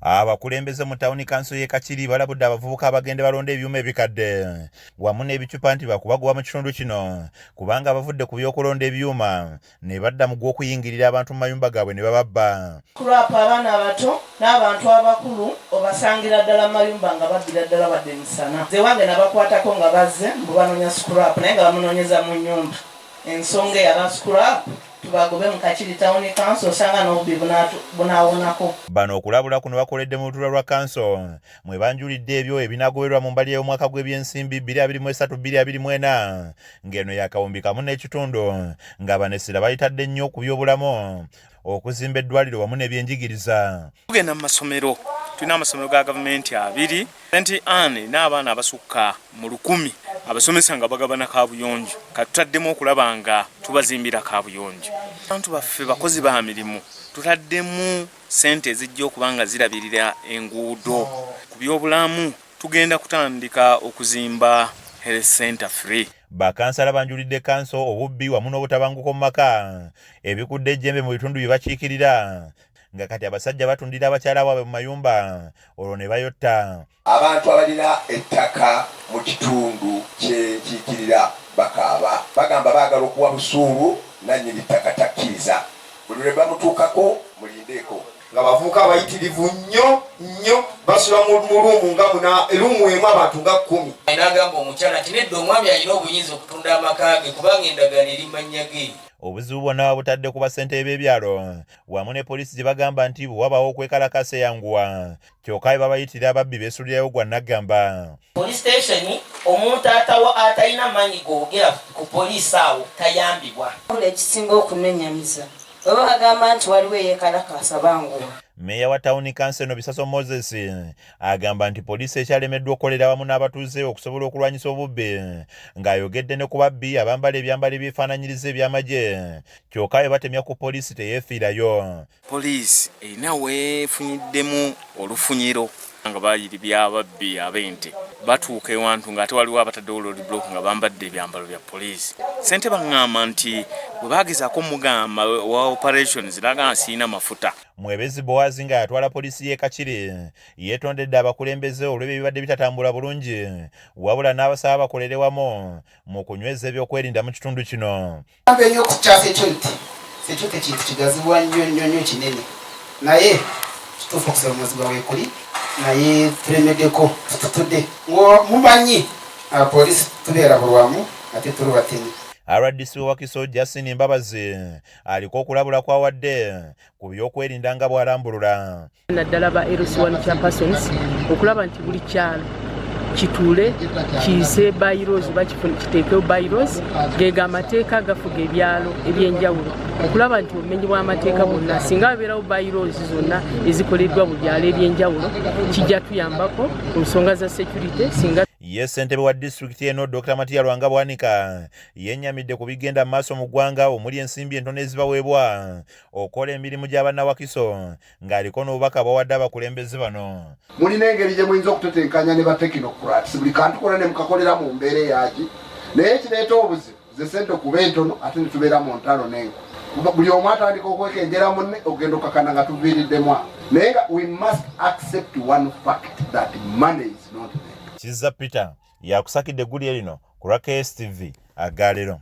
Abakulembeze mu tawuni kanso y'e Kakiri balabudde abavubuka abagende balonda ebyuma ebikadde wamu n'ebicupa nti bakubagoba mu kitundu kino kubanga abavudde ku by'okulonda ebyuma ne badda mu gw'okuyingirira abantu mu mayumba gaabwe ne bababba. Kulapa abaana abato n'abantu abakulu obasangira ddala mayumba nga babbira ddala badde misana. Nze wange nabakwatako nga bazze mbu banoonya scrap naye nga bamunoonyeza mu nnyumba. Ensonga eyaba scrap tubagobe mu Kakiri tawuni kanso osanga n'obubbi bunaawonako. Bano okulabula kuno bakoledde mu lutuula lwa kanso mwe banjulidde ebyo ebinagoberwa mu mbali y'omwaka gw'ebyensimbi 2023-2024 ng'eno yakawumbi kamu n'ekitundu nga banesera bayitadde nnyo ku by'obulamu okuzimba eddwaliro wamu n'ebyenjigiriza. Tugenda mu masomero, tulina amasomero ga gavumenti 2 St. Anne n'abaana abasukka mu 1000 abasomesa nga bagabana kaabuyonjo katutaddemu okulaba nga tubazimbira kaabuyonjo. Abantu baffe bakozi ba mirimu tutaddemu sente ezijja okuba nga zirabirira enguudo. Ku by'obulamu tugenda kutandika okuzimba health center free. Bakansala banjulidde kanso obubbi wamu n'obutabanguko mu maka ebikudde ejjembe mu bitundu bye bakiikirira nga kati abasajja batundira abakyala baabwe mu mayumba olwo ne bayotta. Abantu abalina ettaka mu kitundu kyekiikirira bakaaba bagamba baagala okuwa busuulu nannyini ttaka takkiriza buli lwe bamutuukako mulindeeko nga bavuuka abayitirivu nnyo basula mu luumu nga muna eruumu emu abantu nga 10. N'agamba omukyala nti nedda omwami alina obuyinza okutunda amaka ge kubanga endagaano eri mannya ge. Obuzibu bwonna butadde ku basente b'ebyalo wamu ne poliisi gye bagamba nti bwe wabawo okwekalakasa eyanguwa kyokka bwe babayitira ababbi beesulirayo gwa naggamba. Police station omuntu atalina maanyi googera ku poliisi awo tayambibwa. Ekisinga okunenyamiza baba bagamba nti waliwo eyeekalakasa banguwa. Meeya wa tawuni kanso eno Bisaso Moses agamba nti poliisi ekyalemeddwa okukolera wamu n'abatuuze okusobola okulwanyisa obubbi ng'ayogedde ne ku babbi abambala ebyambalo ebifaananyiriza eby'amagye kyokka bwe batemya ku poliisi teyeefiirayo. Poliisi erina weefunyiddemu olufunyiro nga bayiribya ababbi ab'ente batuuka ewantu ng'ate waliwo abataddewo road block nga bambadde ebyambalo bya poliisi. Ssente baŋŋamba nti bwe baagezaako mugamba wa operations laga nsiina mafuta. Mwebezi Boazi nga yatwala poliisi y'e Kakiri yeetondedde abakulembeze olw'ebyo ebibadde bitatambula bulungi wabula n'abasaba bakolere wamu mu kunyweza ebyokwerinda mu kitundu kino. Ennyo okukyasa security kintu kigazibwa nnyo kinene naye kituufu okusomozebwa weekuli naye tulemeddeko tutudde mumanyi abapoliisi tubeera bulwamu ate tuli batemi. RDC Wakiso Justin Mbabazi aliko okulabula kwawadde ku by'okwerinda nga bw'alambulula. Naddala ba LC1 chairpersons okulaba nti buli kyalo kituule kiyise bylaws kiteekewo bylaws geega amateeka agafuga ebyalo ebyenjawulo okulaba nti obumenyi bw'amateeka bonna singa babeerawo bylaws zonna ezikoleddwa mu byalo ebyenjawulo kijja tuyambako ku nsonga za security singa. Ye ssentebe wa disitulikiti eno Dr. Matiya Lwanga Bwanika yennyamidde ku bigenda mu maaso mu ggwanga omuli ensimbi entono ezibaweebwa okola emirimu gy'abanna Wakiso ng'aliko n'obubaka bawadde abakulembeze bano. Mulina engeri gye muyinza okutetenkanya ne batekinokrats buli kantu kona ne mukakolera mu mbeera eyaki naye kireeta obuzibu ze ssente okuba entono ate ne tubeera mu ntalo n'enku buli omu atandika okwekenjera munne okugenda okakana nga tuviiriddemu naye nga we must accept one fact that money is not there. Kizza Peter yakusakidde eggulire lino ku lwa KSTV Agalero.